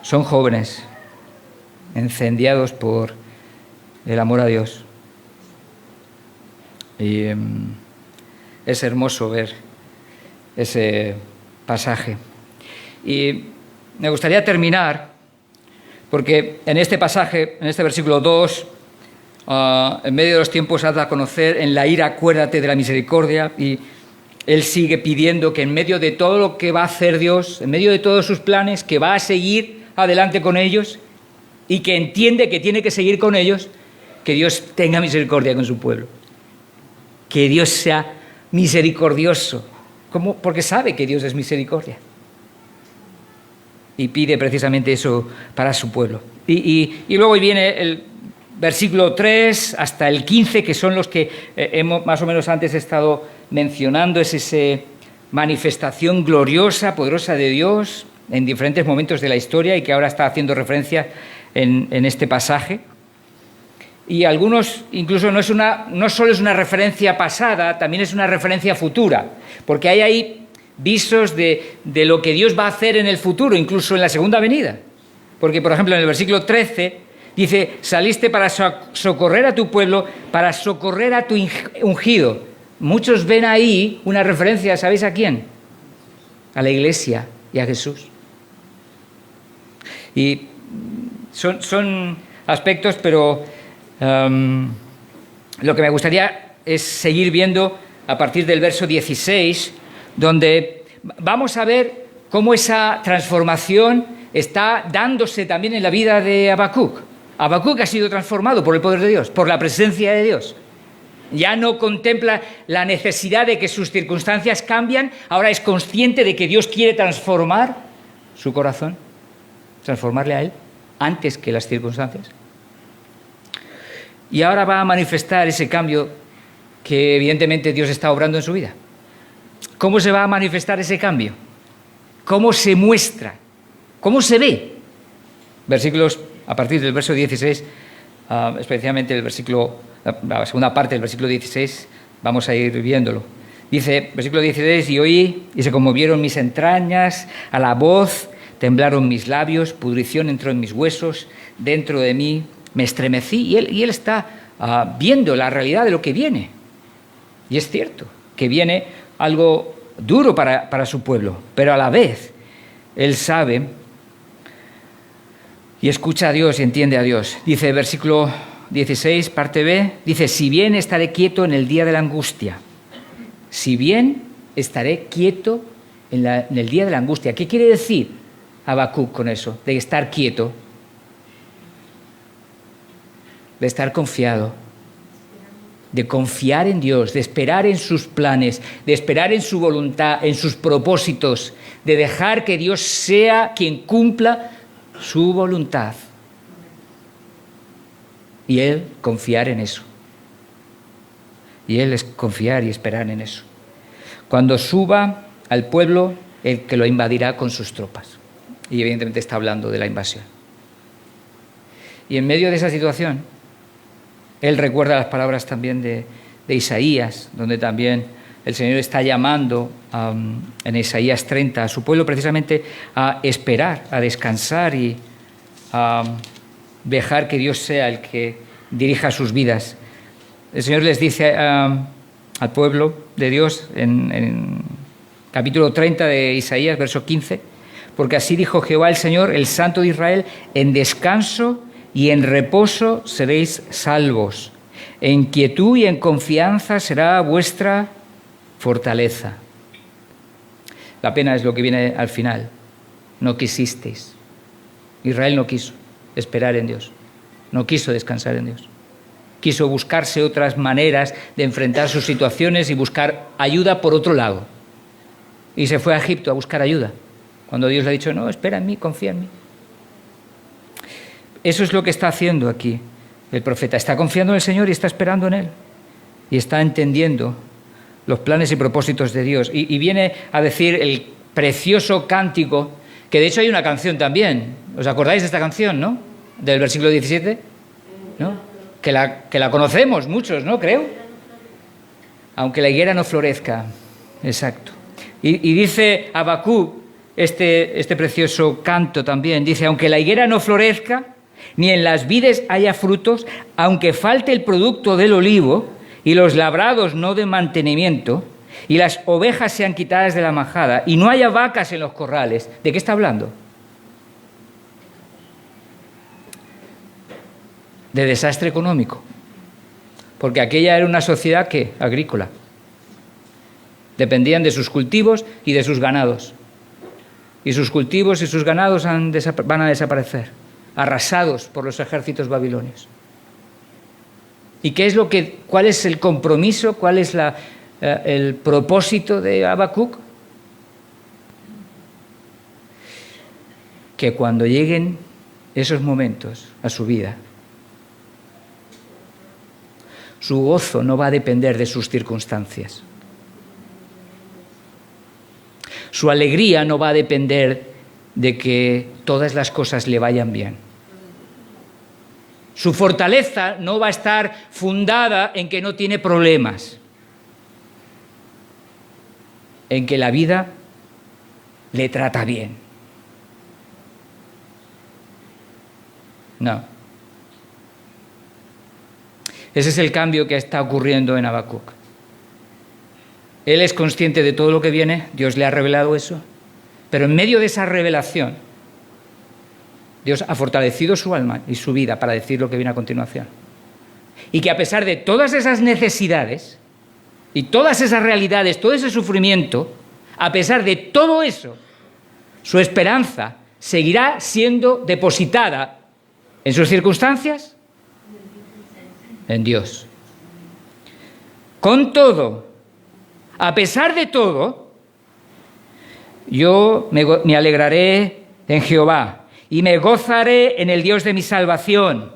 Son jóvenes, incendiados por el amor a Dios. Y es hermoso ver ese pasaje. Y me gustaría terminar, porque en este pasaje, en este versículo 2, en medio de los tiempos haz a conocer, en la ira acuérdate de la misericordia, y él sigue pidiendo que en medio de todo lo que va a hacer Dios, en medio de todos sus planes, que va a seguir adelante con ellos y que entiende que tiene que seguir con ellos, que Dios tenga misericordia con su pueblo. Que Dios sea misericordioso. ¿Cómo? Porque sabe que Dios es misericordia. Y pide precisamente eso para su pueblo. Y luego viene el versículo 3 hasta el 15, que son los que hemos más o menos antes estado mencionando. Es esa manifestación gloriosa, poderosa de Dios en diferentes momentos de la historia y que ahora está haciendo referencia en este pasaje. Y algunos, incluso no solo es una referencia pasada, también es una referencia futura, porque hay ahí visos de lo que Dios va a hacer en el futuro, incluso en la segunda venida. Porque, por ejemplo, en el versículo 13 dice, saliste para socorrer a tu pueblo, para socorrer a tu ungido. Muchos ven ahí una referencia, ¿sabéis a quién? A la Iglesia y a Jesús. Y son aspectos, pero lo que me gustaría es seguir viendo a partir del verso 16, donde vamos a ver cómo esa transformación está dándose también en la vida de Habacuc. Habacuc ha sido transformado por el poder de Dios, por la presencia de Dios. Ya no contempla la necesidad de que sus circunstancias cambian, ahora es consciente de que Dios quiere transformar su corazón, transformarle a él antes que las circunstancias. Y ahora va a manifestar ese cambio que evidentemente Dios está obrando en su vida. ¿Cómo se va a manifestar ese cambio? ¿Cómo se muestra? ¿Cómo se ve? Versículos a partir del verso 16, especialmente la segunda parte del versículo 16, vamos a ir viéndolo. Dice, versículo 16, y oí, y se conmovieron mis entrañas, a la voz temblaron mis labios, pudrición entró en mis huesos, dentro de mí me estremecí, y él está viendo la realidad de lo que viene. Y es cierto que viene algo duro para su pueblo, pero a la vez él sabe y escucha a Dios y entiende a Dios. Dice versículo 16, parte B, dice, si bien estaré quieto en el día de la angustia. Si bien estaré quieto en el día de la angustia. ¿Qué quiere decir Habacuc con eso? De estar quieto. De estar confiado. De confiar en Dios, de esperar en sus planes, de esperar en su voluntad, en sus propósitos, de dejar que Dios sea quien cumpla su voluntad. Y él confiar en eso. Y él es confiar y esperar en eso. Cuando suba al pueblo, el que lo invadirá con sus tropas. Y evidentemente está hablando de la invasión. Y en medio de esa situación, él recuerda las palabras también de Isaías, donde también el Señor está llamando en Isaías 30 a su pueblo precisamente a esperar, a descansar y a dejar que Dios sea el que dirija sus vidas. El Señor les dice al pueblo de Dios en capítulo 30 de Isaías, verso 15, porque así dijo Jehová el Señor, el Santo de Israel, en descanso y en reposo seréis salvos, en quietud y en confianza será vuestra fortaleza. La pena es lo que viene al final. No quisisteis. Israel no quiso esperar en Dios. No quiso descansar en Dios. Quiso buscarse otras maneras de enfrentar sus situaciones y buscar ayuda por otro lado. Y se fue a Egipto a buscar ayuda. Cuando Dios le ha dicho, no, espera en mí, confía en mí. Eso es lo que está haciendo aquí el profeta. Está confiando en el Señor y está esperando en Él. Y está entendiendo los planes y propósitos de Dios. Y viene a decir el precioso cántico, que de hecho hay una canción también. ¿Os acordáis de esta canción, no? Del versículo 17, ¿no? Que la conocemos muchos, ¿no? Creo. Aunque la higuera no florezca. Exacto. Y dice Habacuc, este precioso canto también, dice, aunque la higuera no florezca, ni en las vides haya frutos, aunque falte el producto del olivo, y los labrados no den mantenimiento, y las ovejas sean quitadas de la majada, y no haya vacas en los corrales. ¿De qué está hablando? De desastre económico. Porque aquella era una sociedad que agrícola. Dependían de sus cultivos y de sus ganados. Y sus cultivos y sus ganados van a desaparecer, arrasados por los ejércitos babilonios. ¿Y cuál es el compromiso, cuál es el propósito de Habacuc? Que cuando lleguen esos momentos a su vida, su gozo no va a depender de sus circunstancias. Su alegría no va a depender de que todas las cosas le vayan bien. Su fortaleza no va a estar fundada en que no tiene problemas, en que la vida le trata bien. No. Ese es el cambio que está ocurriendo en Habacuc. Él es consciente de todo lo que viene, Dios le ha revelado eso, pero en medio de esa revelación, Dios ha fortalecido su alma y su vida para decir lo que viene a continuación. Y que a pesar de todas esas necesidades y todas esas realidades, todo ese sufrimiento, a pesar de todo eso, su esperanza seguirá siendo depositada en sus circunstancias, en Dios. Con todo, a pesar de todo, yo me alegraré en Jehová y me gozaré en el Dios de mi salvación.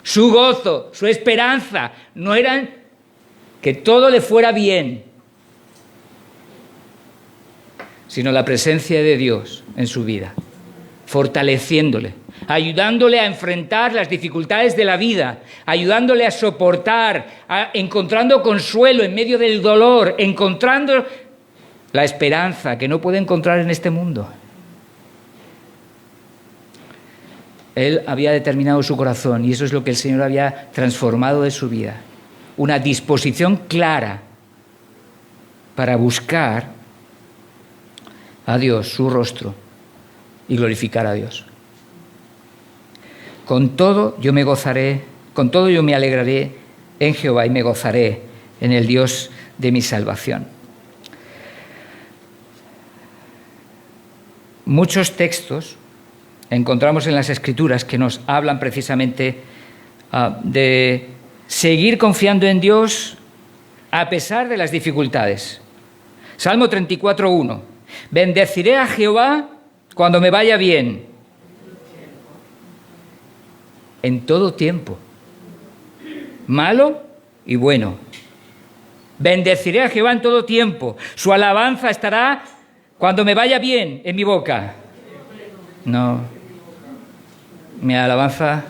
Su gozo, su esperanza, no eran que todo le fuera bien, sino la presencia de Dios en su vida, fortaleciéndole, ayudándole a enfrentar las dificultades de la vida, ayudándole a soportar, encontrando consuelo en medio del dolor, encontrando la esperanza que no puede encontrar en este mundo. Él había determinado su corazón y eso es lo que el Señor había transformado de su vida. Una disposición clara para buscar a Dios, su rostro, y glorificar a Dios. Con todo yo me gozaré, con todo yo me alegraré en Jehová y me gozaré en el Dios de mi salvación. Muchos textos encontramos en las Escrituras que nos hablan precisamente de seguir confiando en Dios a pesar de las dificultades. Salmo 34:1. Bendeciré a Jehová cuando me vaya bien. En todo tiempo. Malo y bueno. Bendeciré a Jehová en todo tiempo. Su alabanza estará cuando me vaya bien en mi boca. No. Mi alabanza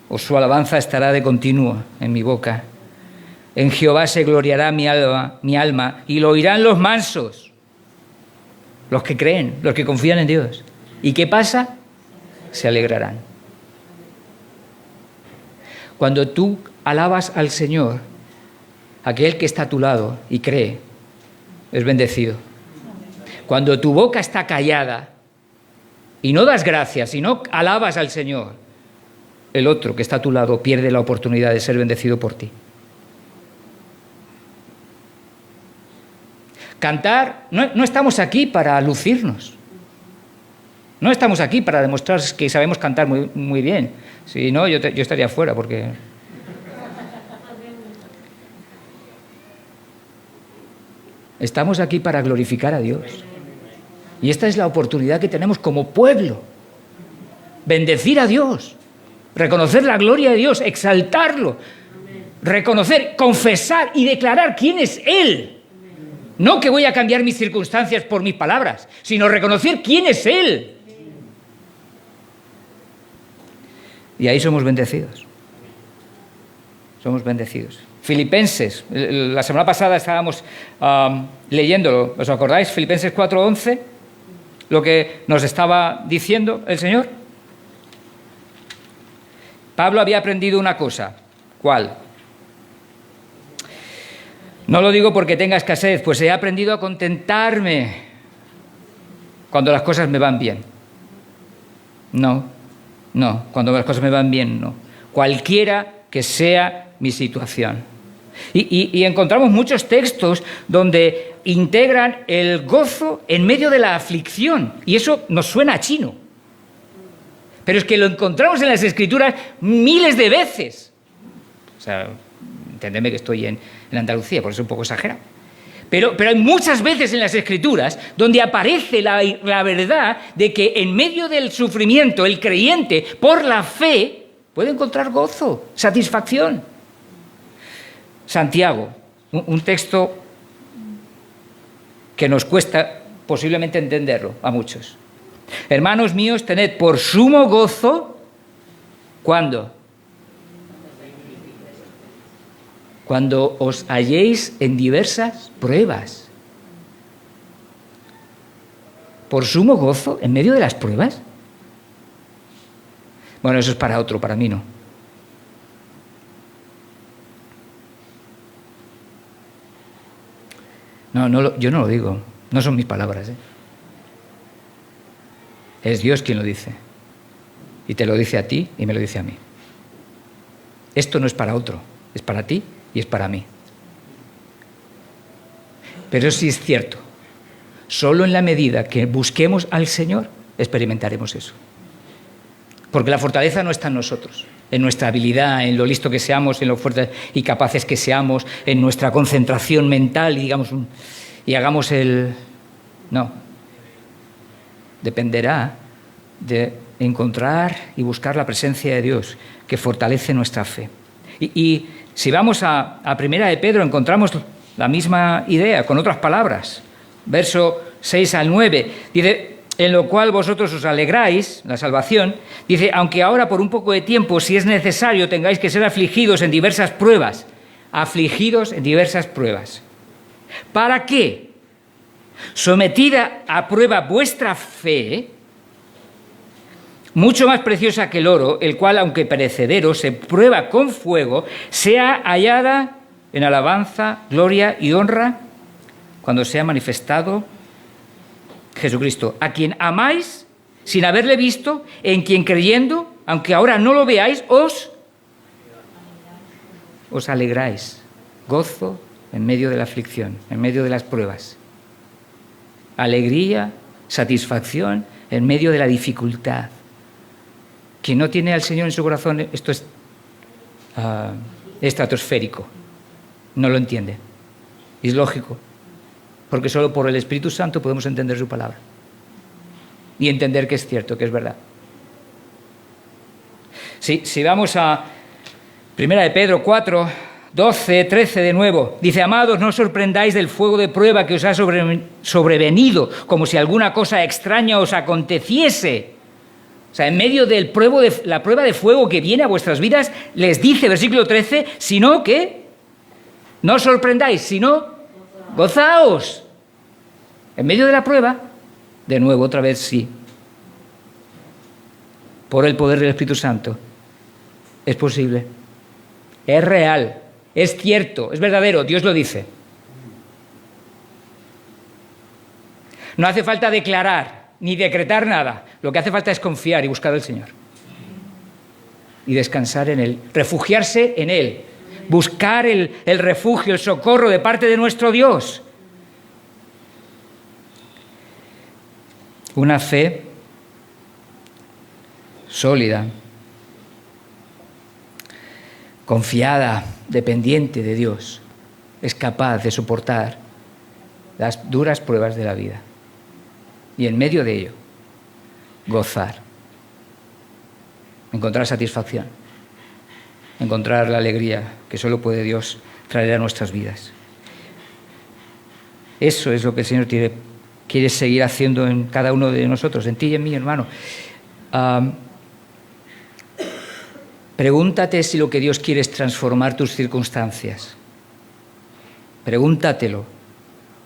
o su alabanza estará de continuo en mi boca. En Jehová se gloriará mi alma, y lo oirán los mansos, los que creen, los que confían en Dios. ¿Y qué pasa? Se alegrarán. Cuando tú alabas al Señor, aquel que está a tu lado y cree, es bendecido. Cuando tu boca está callada y no das gracias y no alabas al Señor, el otro que está a tu lado pierde la oportunidad de ser bendecido por ti. Cantar, no estamos aquí para lucirnos. No estamos aquí para demostrar que sabemos cantar muy, muy bien. Si no, yo estaría fuera porque... Estamos aquí para glorificar a Dios. Y esta es la oportunidad que tenemos como pueblo. Bendecir a Dios. Reconocer la gloria de Dios, exaltarlo. Reconocer, confesar y declarar quién es Él. No que voy a cambiar mis circunstancias por mis palabras, sino reconocer quién es Él. Y ahí somos bendecidos. Somos bendecidos. Filipenses, la semana pasada estábamos leyéndolo, ¿os acordáis? Filipenses 4:11, lo que nos estaba diciendo el Señor. Pablo había aprendido una cosa. ¿Cuál? No lo digo porque tenga escasez, pues he aprendido a contentarme cuando las cosas me van bien. No, cuando las cosas me van bien, no. Cualquiera que sea mi situación. Y encontramos muchos textos donde integran el gozo en medio de la aflicción. Y eso nos suena a chino. Pero es que lo encontramos en las Escrituras miles de veces. O sea, entendedme que estoy en Andalucía, por eso es un poco exagerado. Pero hay muchas veces en las Escrituras donde aparece la verdad de que en medio del sufrimiento el creyente, por la fe, puede encontrar gozo, satisfacción. Santiago, un texto que nos cuesta posiblemente entenderlo a muchos. Hermanos míos, tened por sumo gozo, ¿cuándo? Cuando os halléis en diversas pruebas. ¿Por sumo gozo en medio de las pruebas? Bueno, eso es para otro, para mí no. Yo no lo digo, no son mis palabras. Es Dios quien lo dice. Y te lo dice a ti y me lo dice a mí. Esto no es para otro, es para ti y es para mí. Pero sí es cierto, solo en la medida que busquemos al Señor experimentaremos eso. Porque la fortaleza no está en nosotros, en nuestra habilidad, en lo listo que seamos, en lo fuertes y capaces que seamos, en nuestra concentración mental y hagamos el... No. Dependerá de encontrar y buscar la presencia de Dios que fortalece nuestra fe. Y si vamos a Primera de Pedro encontramos la misma idea, con otras palabras. Verso 6 al 9, dice... En lo cual vosotros os alegráis, la salvación, dice, aunque ahora por un poco de tiempo, si es necesario, tengáis que ser afligidos en diversas pruebas. Afligidos en diversas pruebas. ¿Para qué? Sometida a prueba vuestra fe, mucho más preciosa que el oro, el cual, aunque perecedero, se prueba con fuego, sea hallada en alabanza, gloria y honra cuando sea manifestado Jesucristo, a quien amáis sin haberle visto, en quien creyendo, aunque ahora no lo veáis, os alegráis. Gozo en medio de la aflicción, en medio de las pruebas. Alegría, satisfacción en medio de la dificultad. Quien no tiene al Señor en su corazón, esto es estratosférico. No lo entiende. Es lógico. Porque solo por el Espíritu Santo podemos entender su palabra. Y entender que es cierto, que es verdad. Si vamos a 1 de Pedro 4, 12, 13 de nuevo. Dice, amados, no os sorprendáis del fuego de prueba que os ha sobrevenido, como si alguna cosa extraña os aconteciese. O sea, en medio de la prueba de fuego que viene a vuestras vidas, les dice, versículo 13, sino que No os sorprendáis, sino gozaos. En medio de la prueba, de nuevo, otra vez sí. Por el poder del Espíritu Santo. Es posible. Es real. Es cierto. Es verdadero. Dios lo dice. No hace falta declarar ni decretar nada. Lo que hace falta es confiar y buscar al Señor. Y descansar en Él. Refugiarse en Él. Buscar el refugio, el socorro de parte de nuestro Dios. Una fe sólida, confiada, dependiente de Dios, es capaz de soportar las duras pruebas de la vida y en medio de ello gozar, encontrar satisfacción, encontrar la alegría que solo puede Dios traer a nuestras vidas. Eso es lo que el Señor quiere seguir haciendo en cada uno de nosotros, en ti y en mí, hermano. Pregúntate si lo que Dios quiere es transformar tus circunstancias. Pregúntatelo.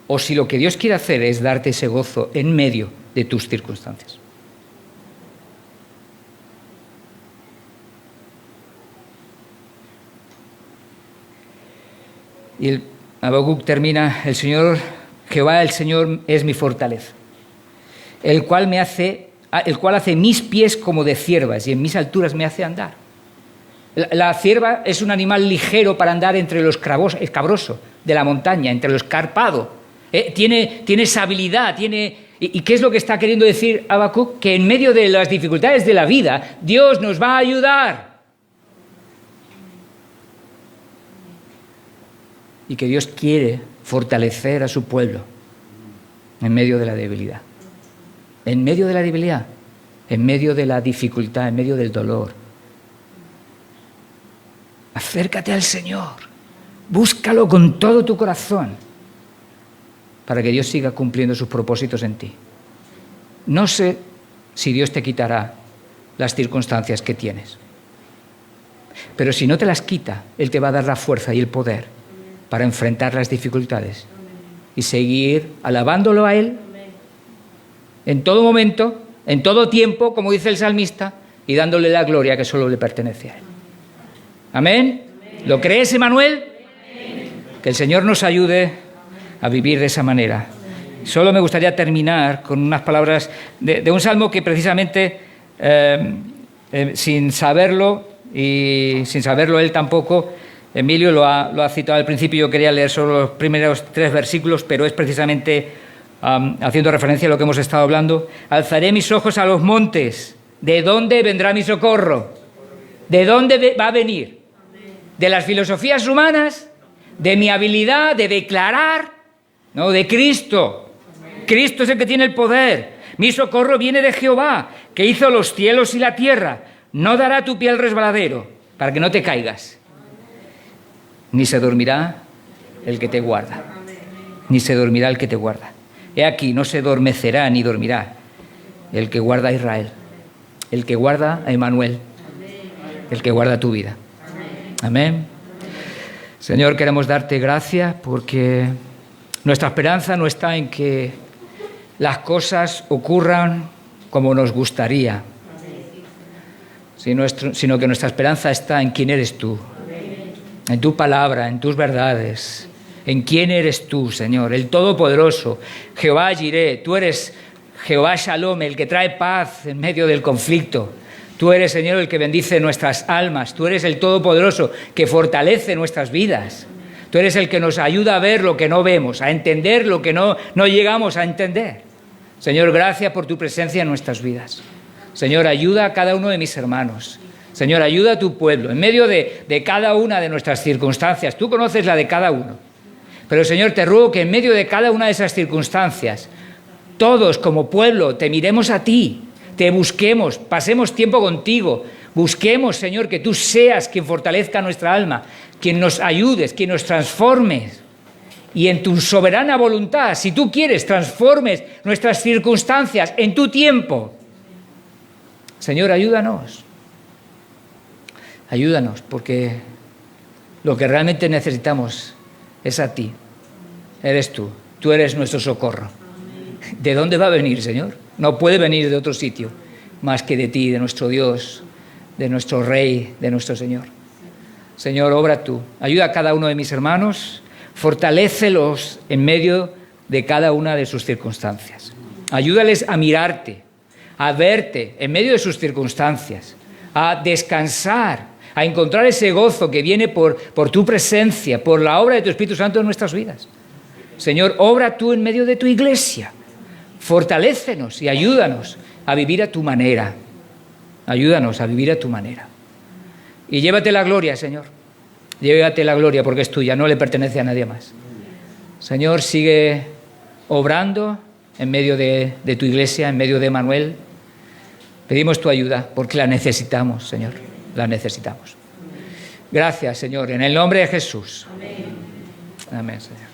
O si lo que Dios quiere hacer es darte ese gozo en medio de tus circunstancias. Y el Habacuc termina: Jehová el Señor es mi fortaleza, el cual hace mis pies como de ciervas y en mis alturas me hace andar. La cierva es un animal ligero para andar entre lo escabroso de la montaña, entre lo escarpado. Tiene esa habilidad, ¿y qué es lo que está queriendo decir Habacuc? Que en medio de las dificultades de la vida, Dios nos va a ayudar. Y que Dios quiere fortalecer a su pueblo en medio de la debilidad. En medio de la debilidad, en medio de la dificultad, en medio del dolor. Acércate al Señor, búscalo con todo tu corazón para que Dios siga cumpliendo sus propósitos en ti. No sé si Dios te quitará las circunstancias que tienes, pero si no te las quita, Él te va a dar la fuerza y el poder para enfrentar las dificultades y seguir alabándolo a Él en todo momento, en todo tiempo, como dice el salmista, y dándole la gloria que solo le pertenece a Él. ¿Amén? ¿Lo crees, Emanuel? Que el Señor nos ayude a vivir de esa manera. Solo me gustaría terminar con unas palabras de un salmo que precisamente, sin saberlo, y sin saberlo él tampoco, Emilio lo ha citado al principio. Yo quería leer solo los primeros 3 versículos, pero es precisamente haciendo referencia a lo que hemos estado hablando. Alzaré mis ojos a los montes. ¿De dónde vendrá mi socorro? ¿De dónde va a venir? ¿De las filosofías humanas? ¿De mi habilidad de declarar? No, de Cristo. Cristo es el que tiene el poder. Mi socorro viene de Jehová, que hizo los cielos y la tierra. No dará tu pie al resbaladero, para que no te caigas. Ni se dormirá el que te guarda. Ni se dormirá el que te guarda. He aquí, no se adormecerá ni dormirá el que guarda a Israel, el que guarda a Emanuel, el que guarda tu vida. Amén. Señor, queremos darte gracias porque nuestra esperanza no está en que las cosas ocurran como nos gustaría, sino que nuestra esperanza está en quién eres tú, en tu palabra, en tus verdades, en quién eres tú, Señor, el Todopoderoso, Jehová Jireh. Tú eres Jehová Shalom, el que trae paz en medio del conflicto. Tú eres, Señor, el que bendice nuestras almas. Tú eres el Todopoderoso que fortalece nuestras vidas. Tú eres el que nos ayuda a ver lo que no vemos, a entender lo que no llegamos a entender. Señor, gracias por tu presencia en nuestras vidas. Señor, ayuda a cada uno de mis hermanos. Señor, ayuda a tu pueblo en medio de cada una de nuestras circunstancias. Tú conoces la de cada uno. Pero, Señor, te ruego que en medio de cada una de esas circunstancias, todos como pueblo te miremos a ti, te busquemos, pasemos tiempo contigo, busquemos, Señor, que tú seas quien fortalezca nuestra alma, quien nos ayudes, quien nos transformes. Y en tu soberana voluntad, si tú quieres, transformes nuestras circunstancias en tu tiempo. Señor, ayúdanos. Ayúdanos, porque lo que realmente necesitamos es a ti. Eres tú. Tú eres nuestro socorro. ¿De dónde va a venir, Señor? No puede venir de otro sitio más que de ti, de nuestro Dios, de nuestro Rey, de nuestro Señor. Señor, obra tú. Ayuda a cada uno de mis hermanos. Fortalécelos en medio de cada una de sus circunstancias. Ayúdales a mirarte, a verte en medio de sus circunstancias, a descansar, a encontrar ese gozo que viene por tu presencia, por la obra de tu Espíritu Santo en nuestras vidas. Señor, obra tú en medio de tu iglesia. Fortalécenos y ayúdanos a vivir a tu manera. Ayúdanos a vivir a tu manera. Y llévate la gloria, Señor. Llévate la gloria porque es tuya, no le pertenece a nadie más. Señor, sigue obrando en medio de tu iglesia, en medio de Manuel. Pedimos tu ayuda porque la necesitamos, Señor. La necesitamos. Gracias, Señor. En el nombre de Jesús. Amén, Señor.